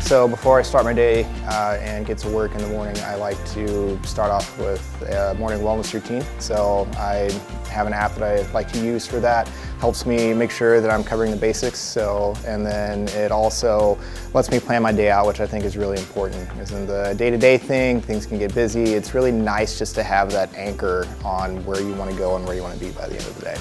So before I start my day and get to work in the morning, I like to start off with a morning wellness routine. So I have an app that I like to use for that. Helps me make sure that I'm covering the basics. And then it also lets me plan my day out, which I think is really important. Because in the day-to-day thing, things can get busy. It's really nice just to have that anchor on where you want to go and where you want to be by the end of the day.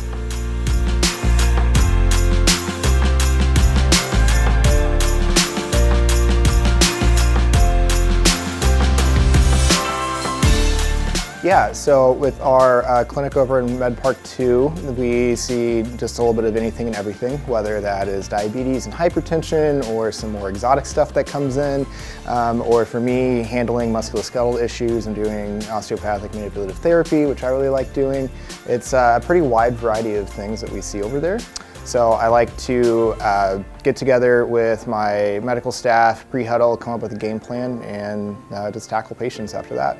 Yeah, so with our clinic over in Med Park 2, we see just a little bit of anything and everything, whether that is diabetes and hypertension or some more exotic stuff that comes in, or for me, handling musculoskeletal issues and doing osteopathic manipulative therapy, which I really like doing. It's a pretty wide variety of things that we see over there. So I like to get together with my medical staff, pre-huddle, come up with a game plan, and just tackle patients after that.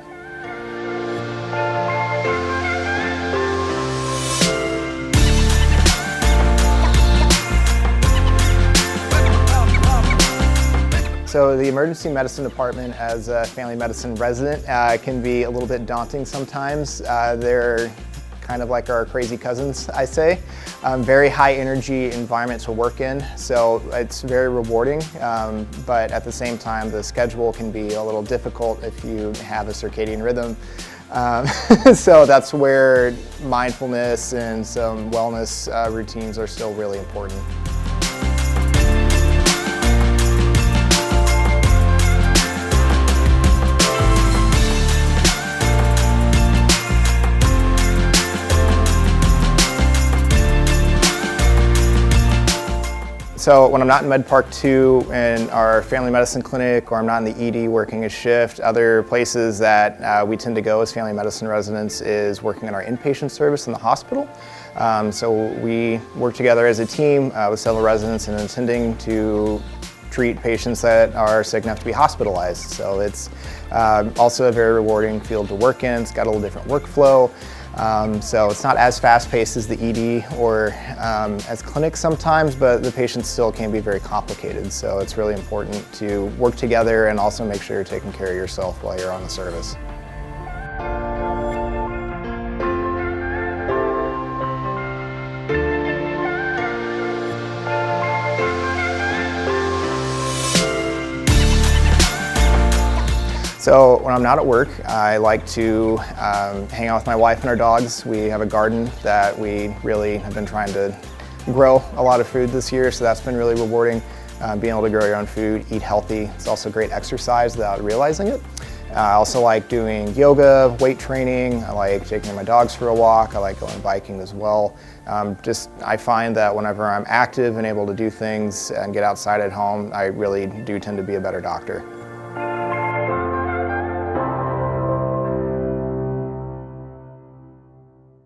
So the emergency medicine department as a family medicine resident can be a little bit daunting sometimes. They're kind of like our crazy cousins, I say. Very high energy environment to work in, so it's very rewarding, but at the same time the schedule can be a little difficult if you have a circadian rhythm. So that's where mindfulness and some wellness routines are still really important. So when I'm not in Med Park 2 in our family medicine clinic, or I'm not in the ED working a shift, other places that we tend to go as family medicine residents is working in our inpatient service in the hospital. So we work together as a team with several residents and intending to treat patients that are sick enough to be hospitalized. So it's also a very rewarding field to work in. It's got a little different workflow. So it's not as fast-paced as the ED or as clinics sometimes, but the patients still can be very complicated. So it's really important to work together and also make sure you're taking care of yourself while you're on the service. So when I'm not at work, I like to hang out with my wife and our dogs. We have a garden that we really have been trying to grow a lot of food this year, so that's been really rewarding. Being able to grow your own food, eat healthy. It's also great exercise without realizing it. I also like doing yoga, weight training. I like taking my dogs for a walk. I like going biking as well. I find that whenever I'm active and able to do things and get outside at home, I really do tend to be a better doctor.